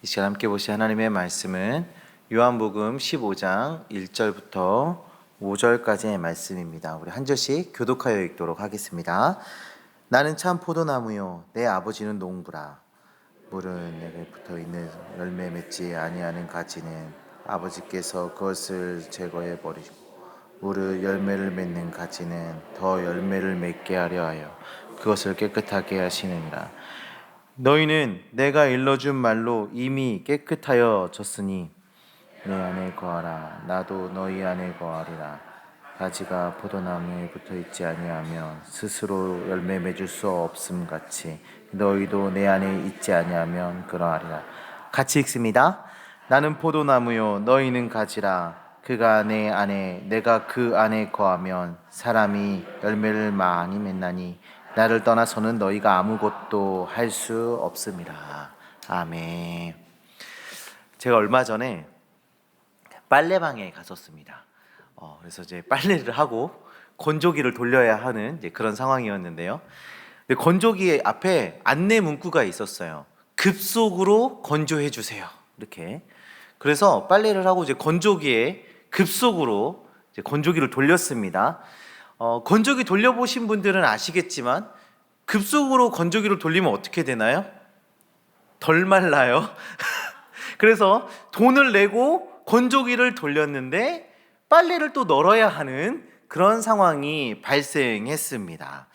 이 시간 함께 보실 하나님의 말씀은 요한복음 15장 1절부터 5절까지의 말씀입니다. 우리 한 절씩 교독하여 읽도록 하겠습니다. 나는 참 포도나무요 내 아버지는 농부라. 물은 내게 붙어있는 열매 맺지 아니하는 가지는 아버지께서 그것을 제거해 버리고 물을 열매를 맺는 가지는 더 열매를 맺게 하려 하여 그것을 깨끗하게 하시느니라. 너희는 내가 일러준 말로 이미 깨끗하여졌으니 내 안에 거하라. 나도 너희 안에 거하리라. 가지가 포도나무에 붙어있지 아니하면 스스로 열매 맺을 수 없음 같이 너희도 내 안에 있지 아니하면 그러하리라. 같이 읽습니다. 나는 포도나무요 너희는 가지라. 그가 내 안에 내가 그 안에 거하면 사람이 열매를 많이 맺나니 나를 떠나서는 너희가 아무것도 할 수 없음이라. 아멘. 제가 얼마 전에 빨래방에 갔었습니다. 그래서 이제 빨래를 하고 건조기를 돌려야 하는 이제 그런 상황이었는데요. 근데 건조기 앞에 안내 문구가 있었어요. 급속으로 건조해 주세요. 이렇게. 그래서 빨래를 하고 이제 건조기에 급속으로 이제 건조기를 돌렸습니다. 건조기 돌려보신 분들은 아시겠지만 급속으로 건조기를 돌리면 어떻게 되나요? 덜 말라요. 그래서 돈을 내고 건조기를 돌렸는데 빨래를 또 널어야 하는 그런 상황이 발생했습니다.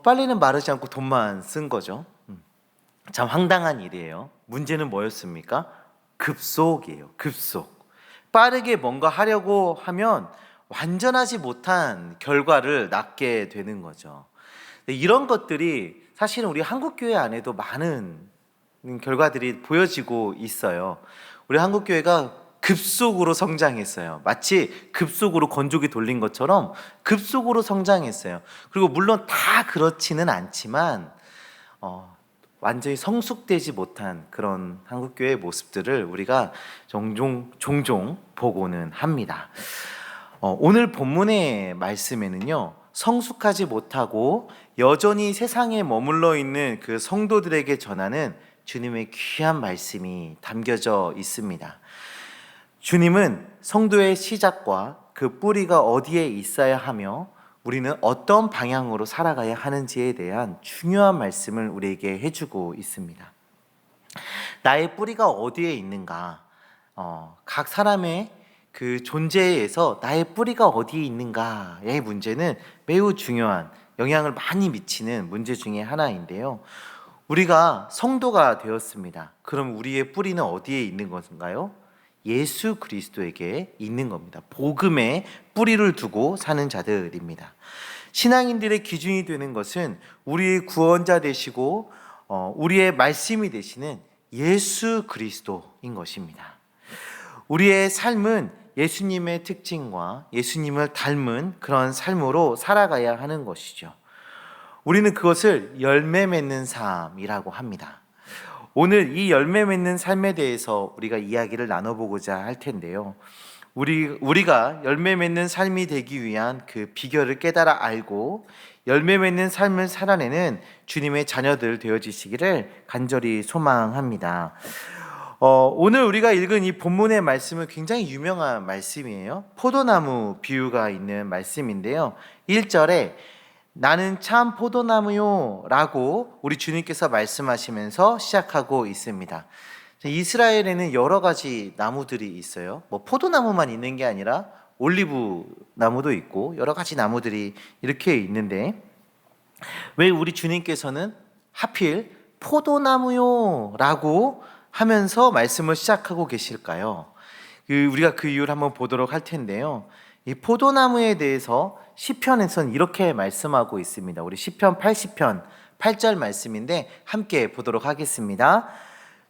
빨래는 마르지 않고 돈만 쓴 거죠. 참 황당한 일이에요. 문제는 뭐였습니까? 급속이에요. 급속. 빠르게 뭔가 하려고 하면 완전하지 못한 결과를 낳게 되는 거죠. 이런 것들이 사실은 우리 한국교회 안에도 많은 결과들이 보여지고 있어요. 우리 한국교회가 급속으로 성장했어요. 마치 급속으로 건조기 돌린 것처럼 급속으로 성장했어요. 그리고 물론 다 그렇지는 않지만 완전히 성숙되지 못한 그런 한국교회의 모습들을 우리가 종종 보고는 합니다. 오늘 본문의 말씀에는요, 성숙하지 못하고 여전히 세상에 머물러 있는 그 성도들에게 전하는 주님의 귀한 말씀이 담겨져 있습니다. 주님은 성도의 시작과 그 뿌리가 어디에 있어야 하며 우리는 어떤 방향으로 살아가야 하는지에 대한 중요한 말씀을 우리에게 해주고 있습니다. 나의 뿌리가 어디에 있는가? 각 사람의 그 존재에서 나의 뿌리가 어디에 있는가의 문제는 매우 중요한, 영향을 많이 미치는 문제 중에 하나인데요. 우리가 성도가 되었습니다. 그럼 우리의 뿌리는 어디에 있는 것인가요? 예수 그리스도에게 있는 겁니다. 복음에 뿌리를 두고 사는 자들입니다. 신앙인들의 기준이 되는 것은 우리의 구원자 되시고 우리의 말씀이 되시는 예수 그리스도인 것입니다. 우리의 삶은 예수님의 특징과 예수님을 닮은 그런 삶으로 살아가야 하는 것이죠. 우리는 그것을 열매 맺는 삶이라고 합니다. 오늘 이 열매 맺는 삶에 대해서 우리가 이야기를 나눠보고자 할 텐데요. 우리가 열매 맺는 삶이 되기 위한 그 비결을 깨달아 알고 열매 맺는 삶을 살아내는 주님의 자녀들 되어지시기를 간절히 소망합니다. 오늘 우리가 읽은 이 본문의 말씀은 굉장히 유명한 말씀이에요. 포도나무 비유가 있는 말씀인데요. 1절에 나는 참 포도나무요 라고 우리 주님께서 말씀하시면서 시작하고 있습니다. 이스라엘에는 여러 가지 나무들이 있어요. 포도나무만 있는 게 아니라 올리브 나무도 있고 여러 가지 나무들이 이렇게 있는데 왜 우리 주님께서는 하필 포도나무요 라고 하면서 말씀을 시작하고 계실까요? 우리가 그 이유를 한번 보도록 할 텐데요. 이 포도나무에 대해서 시편에서는 이렇게 말씀하고 있습니다. 우리 시편 80편 8절 말씀인데 함께 보도록 하겠습니다.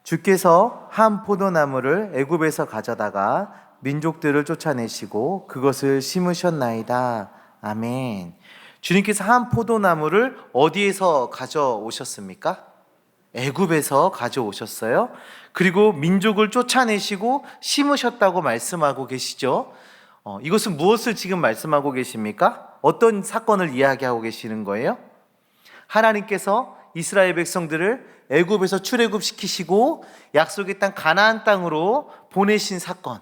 주께서 한 포도나무를 애굽에서 가져다가 민족들을 쫓아내시고 그것을 심으셨나이다. 아멘. 주님께서 한 포도나무를 어디에서 가져오셨습니까? 애굽에서 가져오셨어요. 그리고 민족을 쫓아내시고 심으셨다고 말씀하고 계시죠. 이것은 무엇을 지금 말씀하고 계십니까? 어떤 사건을 이야기하고 계시는 거예요? 하나님께서 이스라엘 백성들을 애굽에서 출애굽시키시고 약속의 땅 가나안 땅으로 보내신 사건,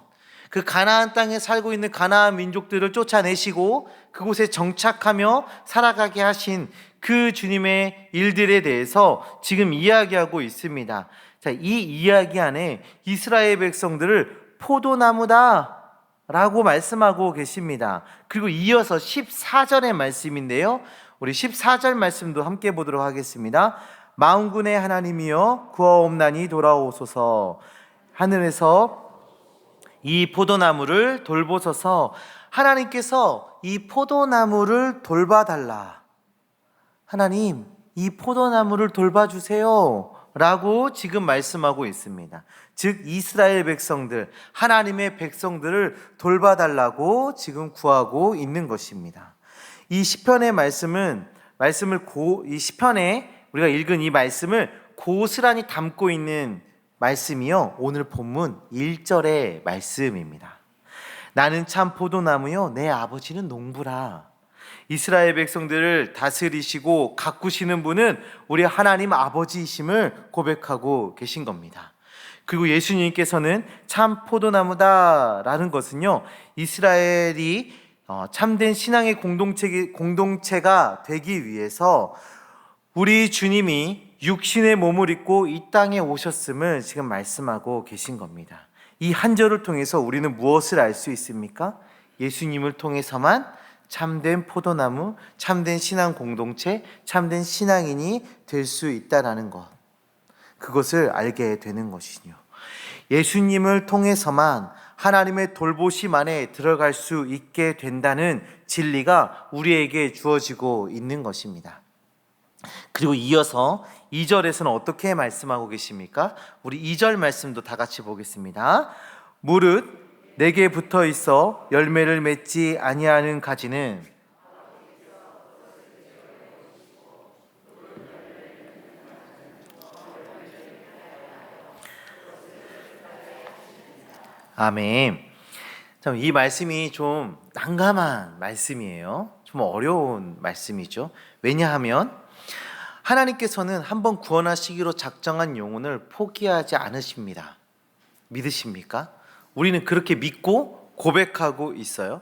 그 가나안 땅에 살고 있는 가나안 민족들을 쫓아내시고 그곳에 정착하며 살아가게 하신 그 주님의 일들에 대해서 지금 이야기하고 있습니다. 자, 이 이야기 안에 이스라엘 백성들을 포도나무다 라고 말씀하고 계십니다. 그리고 이어서 14절의 말씀인데요, 우리 14절 말씀도 함께 보도록 하겠습니다. 만군의 하나님이여 구하옵나니 돌아오소서. 하늘에서 이 포도나무를 돌보소서. 하나님께서 이 포도나무를 돌봐달라. 하나님, 이 포도나무를 돌봐주세요 라고 지금 말씀하고 있습니다. 즉 이스라엘 백성들, 하나님의 백성들을 돌봐달라고 지금 구하고 있는 것입니다. 이 시편의 이 시편에 우리가 읽은 이 말씀을 고스란히 담고 있는 말씀이요, 오늘 본문 1절의 말씀입니다. 나는 참 포도나무요 내 아버지는 농부라. 이스라엘 백성들을 다스리시고 가꾸시는 분은 우리 하나님 아버지이심을 고백하고 계신 겁니다. 그리고 예수님께서는 참 포도나무다라는 것은요, 이스라엘이 참된 신앙의 공동체가 되기 위해서 우리 주님이 육신의 몸을 입고 이 땅에 오셨음을 지금 말씀하고 계신 겁니다. 이 한 절을 통해서 우리는 무엇을 알 수 있습니까? 예수님을 통해서만 참된 포도나무, 참된 신앙 공동체, 참된 신앙인이 될 수 있다라는 것, 그것을 알게 되는 것이요, 예수님을 통해서만 하나님의 돌보심 안에 들어갈 수 있게 된다는 진리가 우리에게 주어지고 있는 것입니다. 그리고 이어서 2절에서는 어떻게 말씀하고 계십니까? 우리 2절 말씀도 다 같이 보겠습니다. 무릇 내게 붙어 있어 열매를 맺지 아니하는 가지는 아멘. 참, 이 말씀이 좀 난감한 말씀이에요. 좀 어려운 말씀이죠. 왜냐하면 하나님께서는 한번 구원하시기로 작정한 영혼을 포기하지 않으십니다. 믿으십니까? 우리는 그렇게 믿고 고백하고 있어요.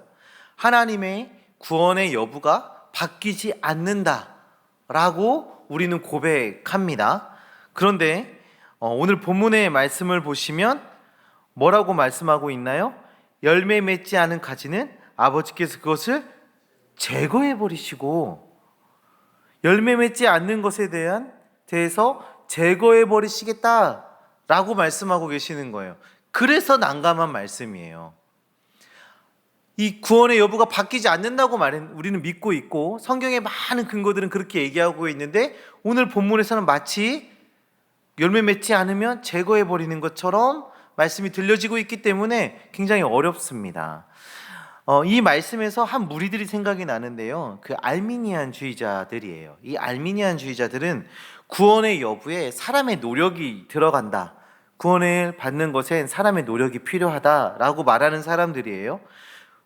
하나님의 구원의 여부가 바뀌지 않는다라고 우리는 고백합니다. 그런데 오늘 본문의 말씀을 보시면 뭐라고 말씀하고 있나요? 열매 맺지 않은 가지는 아버지께서 그것을 제거해 버리시고, 열매 맺지 않는 것에 대해서 제거해 버리시겠다라고 말씀하고 계시는 거예요. 그래서 난감한 말씀이에요. 이 구원의 여부가 바뀌지 않는다고 우리는 믿고 있고 성경의 많은 근거들은 그렇게 얘기하고 있는데, 오늘 본문에서는 마치 열매 맺지 않으면 제거해 버리는 것처럼 말씀이 들려지고 있기 때문에 굉장히 어렵습니다. 이 말씀에서 한 무리들이 생각이 나는데요, 그 알미니안주의자들이에요. 이 알미니안주의자들은 구원의 여부에 사람의 노력이 들어간다, 구원을 받는 것엔 사람의 노력이 필요하다라고 말하는 사람들이에요.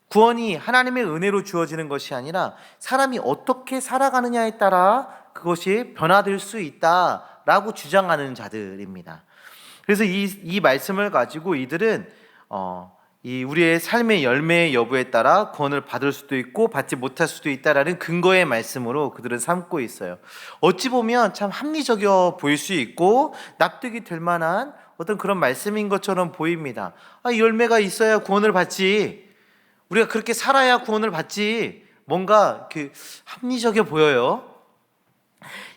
구원이 하나님의 은혜로 주어지는 것이 아니라 사람이 어떻게 살아가느냐에 따라 그것이 변화될 수 있다라고 주장하는 자들입니다. 그래서 이 말씀을 가지고 이들은 이 우리의 삶의 열매의 여부에 따라 구원을 받을 수도 있고 받지 못할 수도 있다라는 근거의 말씀으로 그들은 삼고 있어요. 어찌 보면 참 합리적이어 보일 수 있고 납득이 될 만한 어떤 그런 말씀인 것처럼 보입니다. 열매가 있어야 구원을 받지, 우리가 그렇게 살아야 구원을 받지, 뭔가 합리적이어 보여요.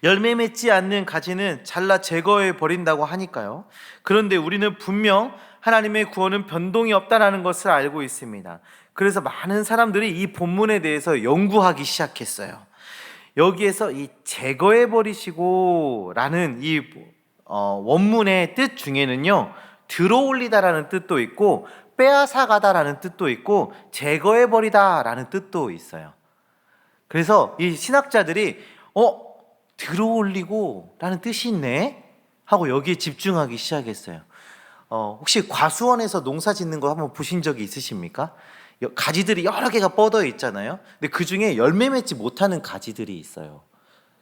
열매 맺지 않는 가지는 잘라 제거해 버린다고 하니까요. 그런데 우리는 분명 하나님의 구원은 변동이 없다는 것을 알고 있습니다. 그래서 많은 사람들이 이 본문에 대해서 연구하기 시작했어요. 여기에서 이 제거해 버리시고 라는 이 원문의 뜻 중에는요, 들어올리다라는 뜻도 있고 빼앗아가다라는 뜻도 있고 제거해 버리다라는 뜻도 있어요. 그래서 이 신학자들이 들어올리고 라는 뜻이 있네 하고 여기에 집중하기 시작했어요. 혹시 과수원에서 농사 짓는 거 한번 보신 적이 있으십니까? 가지들이 여러 개가 뻗어 있잖아요. 근데 그 중에 열매 맺지 못하는 가지들이 있어요.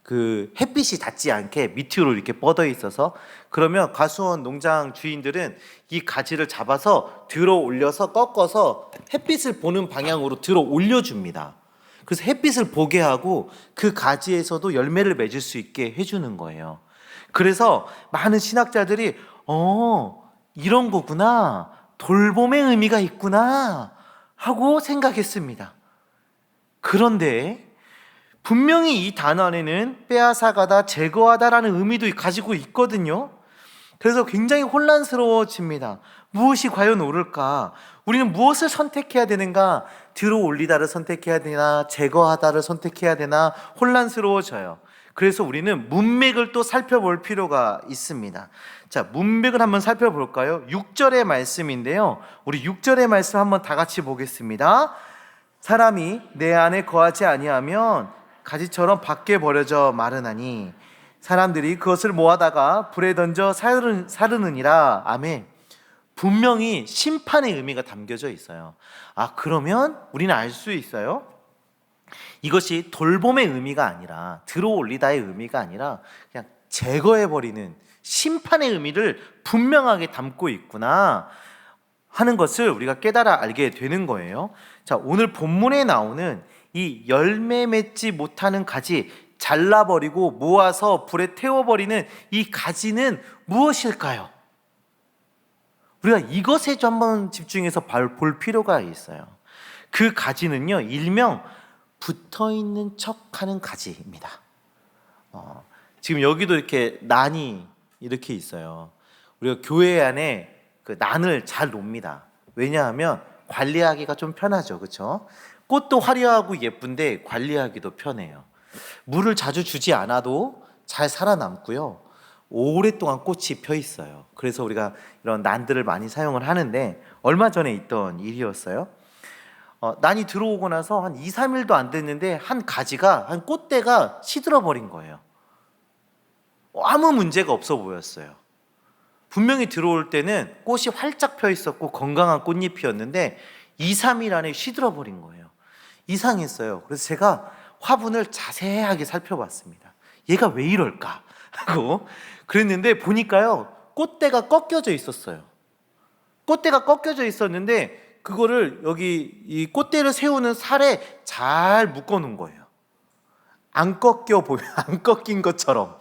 그 햇빛이 닿지 않게 밑으로 이렇게 뻗어 있어서, 그러면 과수원 농장 주인들은 이 가지를 잡아서 들어 올려서 꺾어서 햇빛을 보는 방향으로 들어 올려줍니다. 그래서 햇빛을 보게 하고 그 가지에서도 열매를 맺을 수 있게 해주는 거예요. 그래서 많은 신학자들이 이런 거구나, 돌봄의 의미가 있구나 하고 생각했습니다. 그런데 분명히 이 단어 안에는 빼앗아가다, 제거하다라는 의미도 가지고 있거든요. 그래서 굉장히 혼란스러워집니다. 무엇이 과연 옳을까? 우리는 무엇을 선택해야 되는가? 들어 올리다를 선택해야 되나? 제거하다를 선택해야 되나? 혼란스러워져요. 그래서 우리는 문맥을 또 살펴볼 필요가 있습니다. 자, 문맥을 한번 살펴볼까요? 6절의 말씀인데요. 우리 6절의 말씀 한번 다 같이 보겠습니다. 사람이 내 안에 거하지 아니하면 가지처럼 밖에 버려져 마르나니 사람들이 그것을 모아다가 불에 던져 사르느니라. 아멘. 분명히 심판의 의미가 담겨져 있어요. 그러면 우리는 알 수 있어요. 이것이 돌봄의 의미가 아니라, 들어 올리다의 의미가 아니라 그냥 제거해버리는 심판의 의미를 분명하게 담고 있구나 하는 것을 우리가 깨달아 알게 되는 거예요. 자, 오늘 본문에 나오는 이 열매 맺지 못하는 가지, 잘라버리고 모아서 불에 태워버리는 이 가지는 무엇일까요? 우리가 이것에 좀 한번 집중해서 볼 필요가 있어요. 그 가지는요, 일명 붙어있는 척하는 가지입니다. 지금 여기도 이렇게 난이 이렇게 있어요. 우리가 교회 안에 그 난을 잘 놉니다. 왜냐하면 관리하기가 좀 편하죠, 그렇죠? 꽃도 화려하고 예쁜데 관리하기도 편해요. 물을 자주 주지 않아도 잘 살아남고요, 오랫동안 꽃이 펴 있어요. 그래서 우리가 이런 난들을 많이 사용을 하는데, 얼마 전에 있던 일이었어요. 난이 들어오고 나서 한 2, 3일도 안 됐는데 한 가지가, 한 꽃대가 시들어 버린 거예요. 아무 문제가 없어 보였어요. 분명히 들어올 때는 꽃이 활짝 펴 있었고 건강한 꽃잎이었는데 2, 3일 안에 시들어 버린 거예요. 이상했어요. 그래서 제가 화분을 자세하게 살펴봤습니다. 얘가 왜 이럴까 하고 그랬는데, 보니까요, 꽃대가 꺾여져 있었어요. 꽃대가 꺾여져 있었는데 그거를 여기 이 꽃대를 세우는 살에 잘 묶어 놓은 거예요. 안 꺾인 것처럼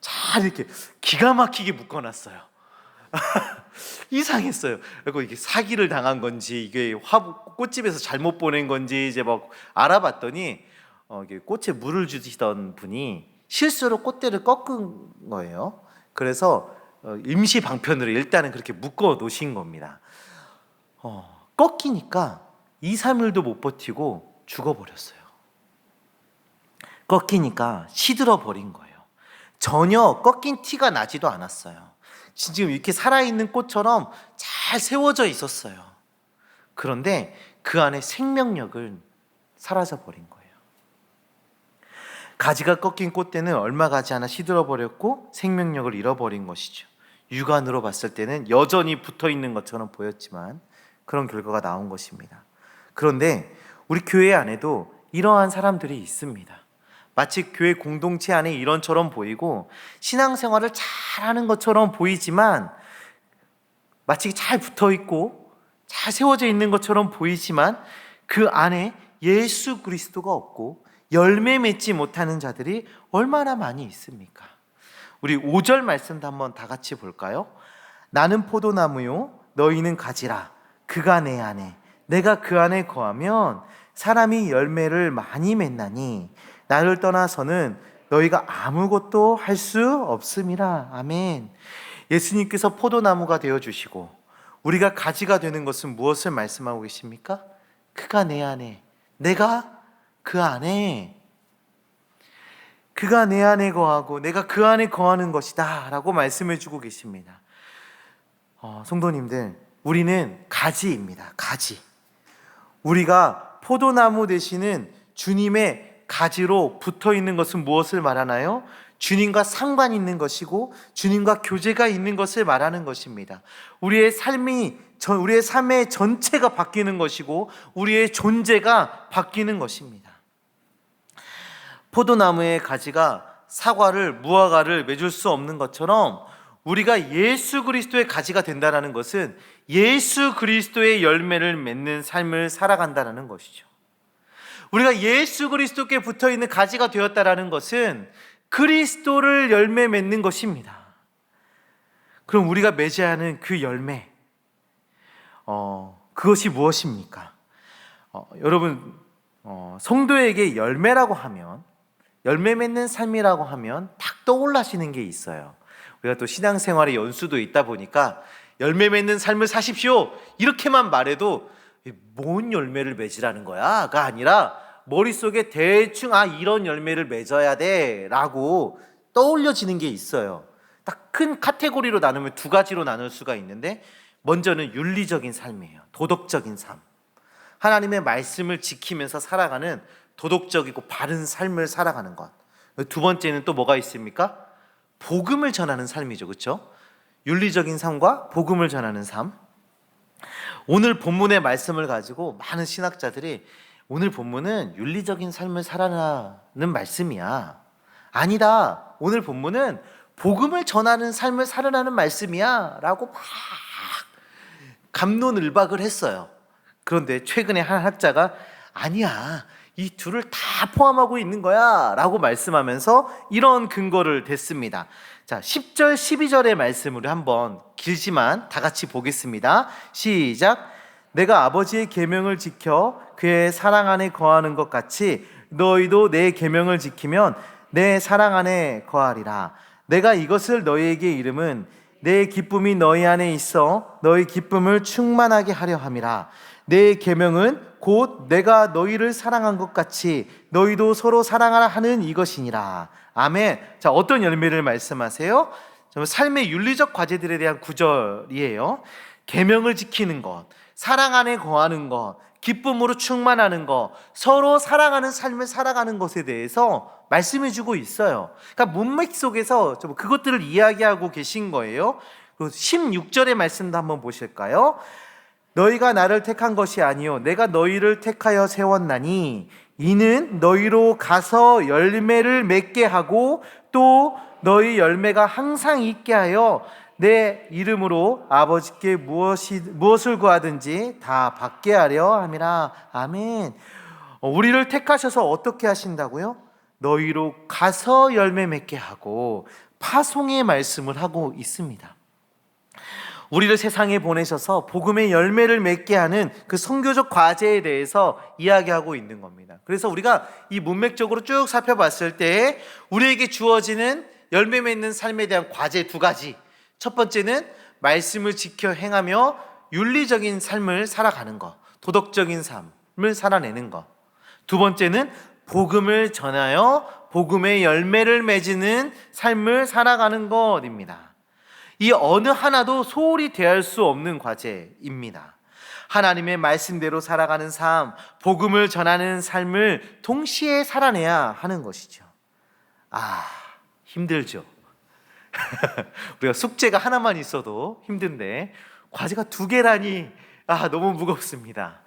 잘 이렇게 기가 막히게 묶어 놨어요. 이상했어요. 그리고 이게 사기를 당한 건지, 이게 꽃집에서 잘못 보낸 건지 이제 막 알아봤더니 이게 꽃에 물을 주시던 분이 실수로 꽃대를 꺾은 거예요. 그래서 임시 방편으로 일단은 그렇게 묶어 놓으신 겁니다. 꺾이니까 2, 3일도 못 버티고 죽어버렸어요. 꺾이니까 시들어 버린 거예요. 전혀 꺾인 티가 나지도 않았어요. 지금 이렇게 살아있는 꽃처럼 잘 세워져 있었어요. 그런데 그 안에 생명력은 사라져 버린 거예요. 가지가 꺾인 꽃대는 얼마 가지 않아 시들어 버렸고 생명력을 잃어버린 것이죠. 육안으로 봤을 때는 여전히 붙어 있는 것처럼 보였지만 그런 결과가 나온 것입니다. 그런데 우리 교회 안에도 이러한 사람들이 있습니다. 마치 교회 공동체 안에 이런처럼 보이고 신앙생활을 잘하는 것처럼 보이지만, 마치 잘 붙어있고 잘 세워져 있는 것처럼 보이지만 그 안에 예수 그리스도가 없고 열매 맺지 못하는 자들이 얼마나 많이 있습니까? 우리 5절 말씀도 한번 다 같이 볼까요? 나는 포도나무요 너희는 가지라. 그가 내 안에 내가 그 안에 거하면 사람이 열매를 많이 맺나니 나를 떠나서는 너희가 아무것도 할 수 없음이라. 아멘. 예수님께서 포도나무가 되어주시고 우리가 가지가 되는 것은 무엇을 말씀하고 계십니까? 그가 내 안에, 내가 그 안에, 그가 내 안에 거하고 내가 그 안에 거하는 것이다 라고 말씀해 주고 계십니다. 성도님들, 우리는 가지입니다. 가지. 우리가 포도나무 되시는 주님의 가지로 붙어 있는 것은 무엇을 말하나요? 주님과 상관 있는 것이고 주님과 교제가 있는 것을 말하는 것입니다. 우리의 삶의 전체가 바뀌는 것이고 우리의 존재가 바뀌는 것입니다. 포도나무의 가지가 사과를 무화과를 맺을 수 없는 것처럼 우리가 예수 그리스도의 가지가 된다는 것은 예수 그리스도의 열매를 맺는 삶을 살아간다는 것이죠. 우리가 예수 그리스도께 붙어있는 가지가 되었다는 것은 그리스도를 열매 맺는 것입니다. 그럼 우리가 맺어야 하는 그 열매, 그것이 무엇입니까? 여러분, 성도에게 열매라고 하면, 열매 맺는 삶이라고 하면 딱 떠올라시는 게 있어요. 우리가 또 신앙생활의 연수도 있다 보니까 열매 맺는 삶을 사십시오 이렇게만 말해도 뭔 열매를 맺으라는 거야가 아니라 머릿속에 대충 이런 열매를 맺어야 돼 라고 떠올려지는 게 있어요. 딱 큰 카테고리로 나누면 두 가지로 나눌 수가 있는데, 먼저는 윤리적인 삶이에요. 도덕적인 삶, 하나님의 말씀을 지키면서 살아가는 도덕적이고 바른 삶을 살아가는 것. 두 번째는 또 뭐가 있습니까? 복음을 전하는 삶이죠. 그렇죠? 윤리적인 삶과 복음을 전하는 삶. 오늘 본문의 말씀을 가지고 많은 신학자들이 오늘 본문은 윤리적인 삶을 살아라는 말씀이야, 아니다, 오늘 본문은 복음을 전하는 삶을 살아라는 말씀이야 라고 막 갑론을박을 했어요. 그런데 최근에 한 학자가 아니야, 이 둘을 다 포함하고 있는 거야 라고 말씀하면서 이런 근거를 댔습니다. 자, 10절 12절의 말씀으로 한번 길지만 다 같이 보겠습니다. 시작. 내가 아버지의 계명을 지켜 그의 사랑 안에 거하는 것 같이 너희도 내 계명을 지키면 내 사랑 안에 거하리라. 내가 이것을 너희에게 이름은 내 기쁨이 너희 안에 있어 너희 기쁨을 충만하게 하려 함이라. 내 계명은 곧 내가 너희를 사랑한 것 같이 너희도 서로 사랑하라 하는 이것이니라. 아멘. 자, 어떤 열매를 말씀하세요? 삶의 윤리적 과제들에 대한 구절이에요. 계명을 지키는 것, 사랑 안에 거하는 것, 기쁨으로 충만하는 것, 서로 사랑하는 삶을 살아가는 것에 대해서 말씀해 주고 있어요. 그러니까 문맥 속에서 그것들을 이야기하고 계신 거예요. 16절의 말씀도 한번 보실까요? 너희가 나를 택한 것이 아니요 내가 너희를 택하여 세웠나니 이는 너희로 가서 열매를 맺게 하고 또 너희 열매가 항상 있게 하여 내 이름으로 아버지께 무엇을 구하든지 다 받게 하려 함이라. 아멘. 우리를 택하셔서 어떻게 하신다고요? 너희로 가서 열매 맺게 하고 파송의 말씀을 하고 있습니다. 우리를 세상에 보내셔서 복음의 열매를 맺게 하는 그 선교적 과제에 대해서 이야기하고 있는 겁니다. 그래서 우리가 이 문맥적으로 쭉 살펴봤을 때 우리에게 주어지는 열매 맺는 삶에 대한 과제 두 가지. 첫 번째는 말씀을 지켜 행하며 윤리적인 삶을 살아가는 것, 도덕적인 삶을 살아내는 것. 두 번째는 복음을 전하여 복음의 열매를 맺는 삶을 살아가는 것입니다. 이 어느 하나도 소홀히 대할 수 없는 과제입니다. 하나님의 말씀대로 살아가는 삶, 복음을 전하는 삶을 동시에 살아내야 하는 것이죠. 힘들죠. 우리가 숙제가 하나만 있어도 힘든데 과제가 두 개라니 너무 무겁습니다.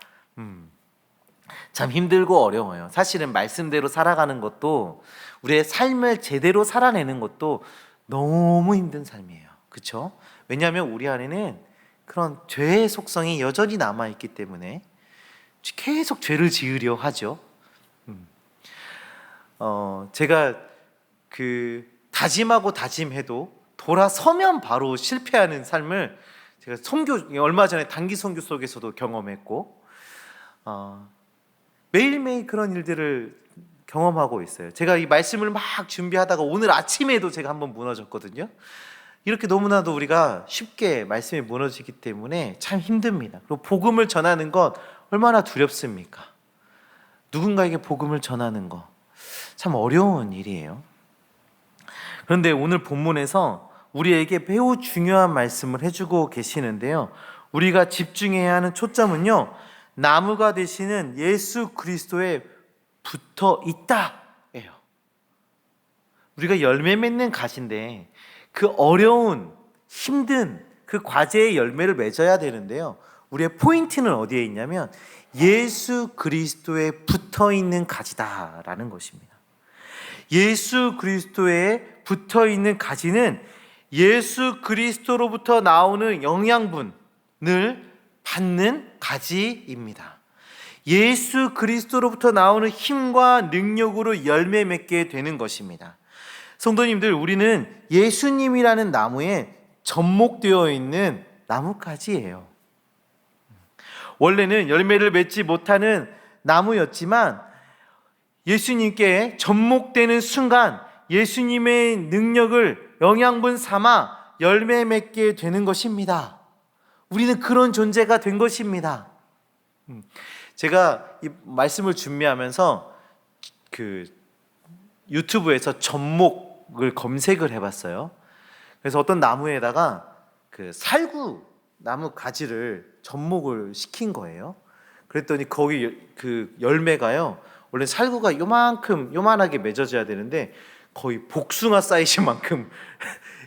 참 힘들고 어려워요. 사실은 말씀대로 살아가는 것도, 우리의 삶을 제대로 살아내는 것도 너무 힘든 삶이에요. 그렇죠? 왜냐하면 우리 안에는 그런 죄의 속성이 여전히 남아있기 때문에 계속 죄를 지으려 하죠. 제가 다짐하고 다짐해도 돌아서면 바로 실패하는 삶을 제가 얼마 전에 단기 선교 속에서도 경험했고, 매일매일 그런 일들을 경험하고 있어요. 제가 이 말씀을 막 준비하다가 오늘 아침에도 제가 한번 무너졌거든요. 이렇게 너무나도 우리가 쉽게 말씀이 무너지기 때문에 참 힘듭니다. 그리고 복음을 전하는 것 얼마나 두렵습니까? 누군가에게 복음을 전하는 것 참 어려운 일이에요. 그런데 오늘 본문에서 우리에게 매우 중요한 말씀을 해주고 계시는데요, 우리가 집중해야 하는 초점은요, 나무가 되시는 예수 그리스도에 붙어 있다예요. 우리가 열매 맺는 가지인데 그 어려운 힘든 그 과제의 열매를 맺어야 되는데요, 우리의 포인트는 어디에 있냐면 예수 그리스도에 붙어 있는 가지다라는 것입니다. 예수 그리스도에 붙어 있는 가지는 예수 그리스도로부터 나오는 영양분을 받는 가지입니다. 예수 그리스도로부터 나오는 힘과 능력으로 열매 맺게 되는 것입니다. 성도님들, 우리는 예수님이라는 나무에 접목되어 있는 나뭇가지예요. 원래는 열매를 맺지 못하는 나무였지만 예수님께 접목되는 순간 예수님의 능력을 영양분 삼아 열매 맺게 되는 것입니다. 우리는 그런 존재가 된 것입니다. 제가 이 말씀을 준비하면서 유튜브에서 접목을 검색을 해봤어요. 그래서 어떤 나무에다가 살구 나무 가지를 접목을 시킨 거예요. 그랬더니 거기 열매가요, 원래 살구가 요만하게 맺어져야 되는데 거의 복숭아 사이즈만큼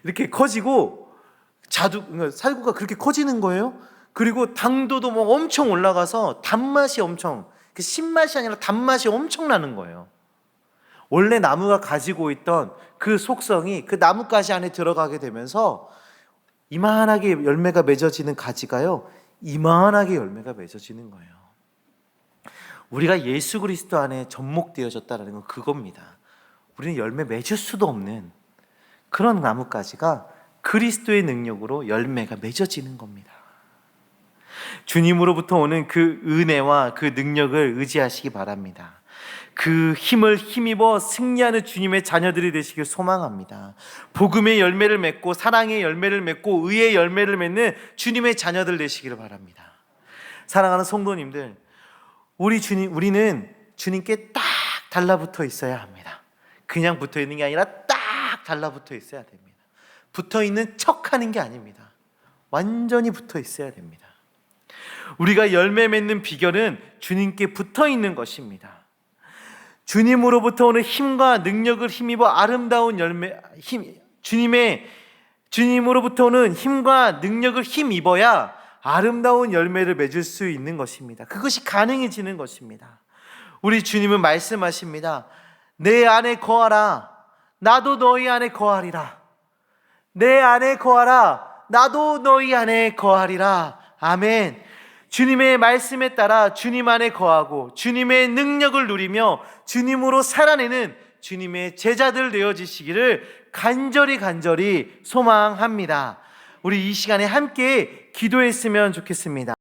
이렇게 커지고 살구가 그렇게 커지는 거예요. 그리고 당도도 엄청 올라가서 단맛이 신맛이 아니라 단맛이 엄청 나는 거예요. 원래 나무가 가지고 있던 그 속성이 그 나뭇가지 안에 들어가게 되면서 이만하게 열매가 맺어지는 가지가요, 이만하게 열매가 맺어지는 거예요. 우리가 예수 그리스도 안에 접목되어졌다는 건 그겁니다. 우리는 열매 맺을 수도 없는 그런 나뭇가지가 그리스도의 능력으로 열매가 맺어지는 겁니다. 주님으로부터 오는 그 은혜와 그 능력을 의지하시기 바랍니다. 그 힘을 힘입어 승리하는 주님의 자녀들이 되시길 소망합니다. 복음의 열매를 맺고 사랑의 열매를 맺고 의의 열매를 맺는 주님의 자녀들 되시기를 바랍니다. 사랑하는 성도님들, 우리는 주님께 딱 달라붙어 있어야 합니다. 그냥 붙어 있는 게 아니라 딱 달라붙어 있어야 됩니다. 붙어 있는 척하는 게 아닙니다. 완전히 붙어 있어야 됩니다. 우리가 열매 맺는 비결은 주님께 붙어 있는 것입니다. 주님으로부터 오는 힘과 능력을 힘입어 아름다운 주님으로부터 오는 힘과 능력을 힘입어야 아름다운 열매를 맺을 수 있는 것입니다. 그것이 가능해지는 것입니다. 우리 주님은 말씀하십니다. 내 안에 거하라. 나도 너희 안에 거하리라. 내 안에 거하라. 나도 너희 안에 거하리라. 아멘. 주님의 말씀에 따라 주님 안에 거하고 주님의 능력을 누리며 주님으로 살아내는 주님의 제자들 되어지시기를 간절히 소망합니다. 우리 이 시간에 함께 기도했으면 좋겠습니다.